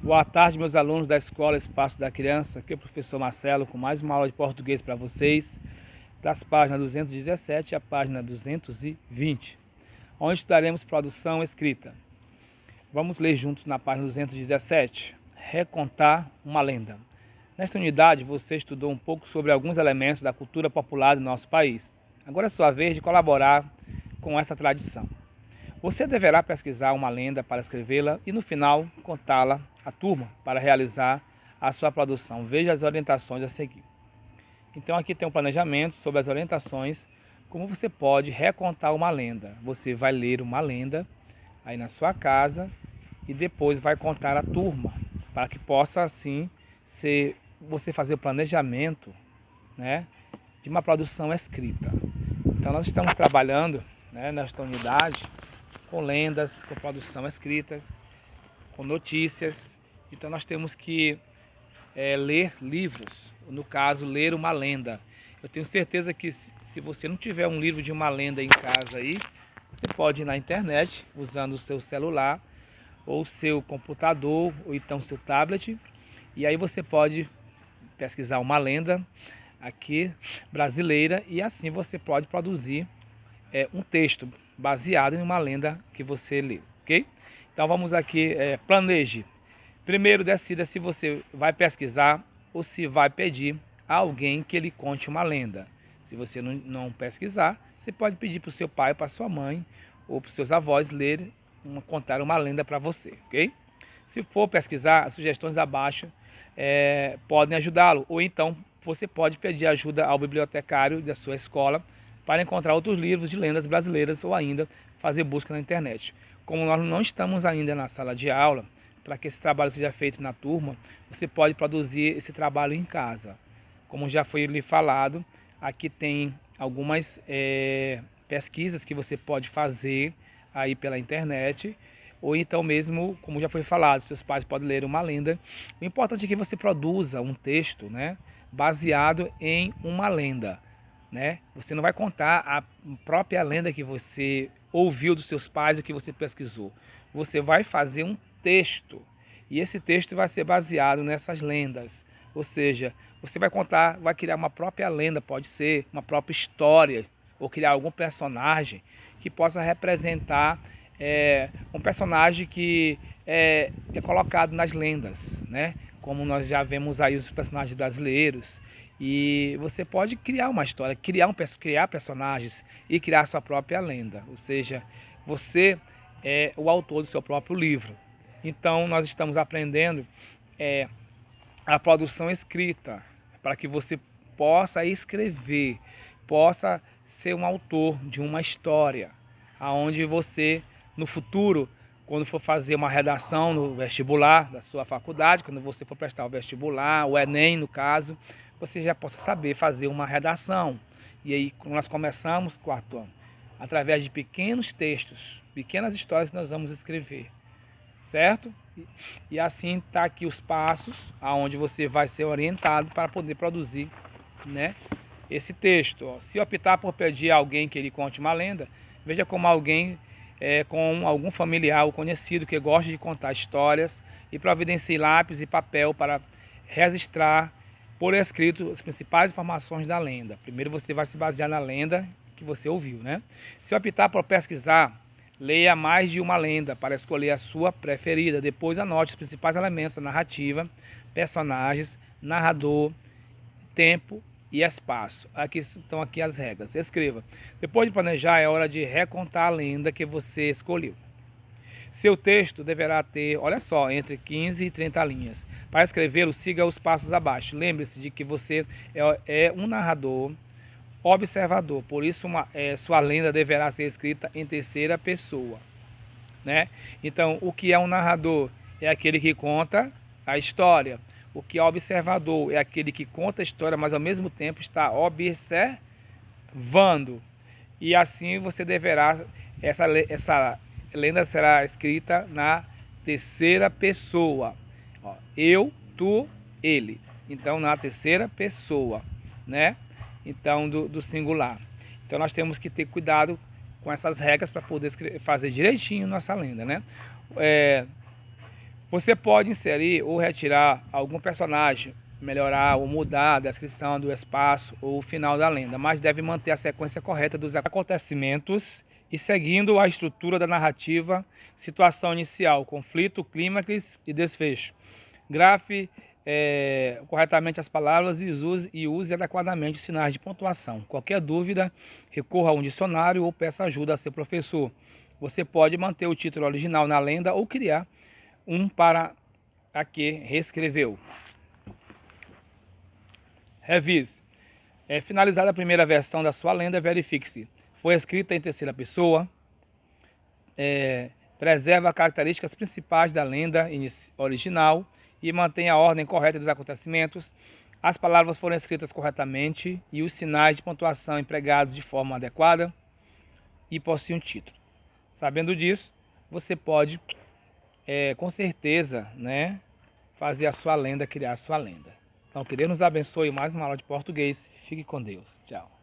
Boa tarde, meus alunos da Escola Espaço da Criança. Aqui é o professor Marcelo com mais uma aula de português para vocês, das páginas 217 à página 220, onde estudaremos produção escrita. Vamos ler juntos na página 217, Recontar uma lenda. Nesta unidade, você estudou um pouco sobre alguns elementos da cultura popular do nosso país. Agora é sua vez de colaborar com essa tradição. Você deverá pesquisar uma lenda para escrevê-la e, no final, contá-la à turma para realizar a sua produção. Veja as orientações a seguir. Então, aqui tem um planejamento sobre as orientações, como você pode recontar uma lenda. Você vai ler uma lenda aí na sua casa e depois vai contar à turma, para que possa, assim, você fazer o planejamento, né, de uma produção escrita. Então, nós estamos trabalhando, né, nesta unidade com lendas, com produção escritas, com notícias. Então nós temos que ler livros, no caso, ler uma lenda. Eu tenho certeza que se você não tiver um livro de uma lenda em casa aí, você pode ir na internet, usando o seu celular, ou seu computador, ou então seu tablet, e aí você pode pesquisar uma lenda aqui brasileira, e assim você pode produzir um texto baseado em uma lenda que você leu, ok? Então vamos aqui, planeje. Primeiro decida se você vai pesquisar ou se vai pedir a alguém que lhe conte uma lenda. Se você não pesquisar, você pode pedir para o seu pai, para sua mãe ou para os seus avós lerem, contar uma lenda para você, ok? Se for pesquisar, as sugestões abaixo podem ajudá-lo, ou então você pode pedir ajuda ao bibliotecário da sua escola para encontrar outros livros de lendas brasileiras ou ainda fazer busca na internet. Como nós não estamos ainda na sala de aula, para que esse trabalho seja feito na turma, você pode produzir esse trabalho em casa. Como já foi lhe falado, aqui tem algumas pesquisas que você pode fazer aí pela internet, ou então mesmo, como já foi falado, seus pais podem ler uma lenda. O importante é que você produza um texto, né, baseado em uma lenda. Né? Você não vai contar a própria lenda que você ouviu dos seus pais ou que você pesquisou. Você vai fazer um texto e esse texto vai ser baseado nessas lendas. Ou seja, você vai contar, vai criar uma própria lenda, pode ser uma própria história ou criar algum personagem que possa representar um personagem que é colocado nas lendas, né? Como nós já vemos aí os personagens brasileiros. E você pode criar uma história, criar personagens e criar sua própria lenda. Ou seja, você é o autor do seu próprio livro. Então nós estamos aprendendo a produção escrita, para que você possa escrever, possa ser um autor de uma história, aonde você, no futuro, quando for fazer uma redação no vestibular da sua faculdade, quando você for prestar o vestibular, o Enem no caso, você já possa saber fazer uma redação. E aí nós começamos, quarto ano, através de pequenos textos, pequenas histórias que nós vamos escrever, certo? E assim está aqui os passos, aonde você vai ser orientado para poder produzir, né, esse texto. Ó. Se optar por pedir a alguém que lhe conte uma lenda, veja como alguém com algum familiar ou conhecido que gosta de contar histórias e providencie lápis e papel para registrar por escrito as principais informações da lenda. Primeiro você vai se basear na lenda que você ouviu, né? Se optar por pesquisar, leia mais de uma lenda para escolher a sua preferida. Depois anote os principais elementos da narrativa, personagens, narrador, tempo e espaço. Aqui estão aqui as regras. Escreva. Depois de planejar, é hora de recontar a lenda que você escolheu. Seu texto deverá ter, olha só, entre 15 e 30 linhas. Para escrevê-lo, siga os passos abaixo. Lembre-se de que você é um narrador observador, por isso sua lenda deverá ser escrita em terceira pessoa, né? Então, o que é um narrador? É aquele que conta a história. O que é observador? É aquele que conta a história, mas ao mesmo tempo está observando. E assim você deverá, essa lenda será escrita na terceira pessoa. Ó, eu, tu, ele. Então, na terceira pessoa, né? Então, do singular. Então, nós temos que ter cuidado com essas regras para poder fazer direitinho nossa lenda, né? Você pode inserir ou retirar algum personagem, melhorar ou mudar a descrição do espaço ou o final da lenda, mas deve manter a sequência correta dos acontecimentos e seguindo a estrutura da narrativa, situação inicial, conflito, clímax e desfecho. Grafe corretamente as palavras e use adequadamente os sinais de pontuação. Qualquer dúvida, recorra a um dicionário ou peça ajuda a seu professor. Você pode manter o título original na lenda ou criar um para a que reescreveu. Revise. Finalizada a primeira versão da sua lenda, verifique-se. Foi escrita em terceira pessoa. Preserva as características principais da lenda original e mantém a ordem correta dos acontecimentos. As palavras foram escritas corretamente e os sinais de pontuação empregados de forma adequada e possui um título. Sabendo disso, você pode, com certeza, né, fazer a sua lenda, criar a sua lenda. Então, que Deus nos abençoe. Mais uma aula de português. Fique com Deus. Tchau.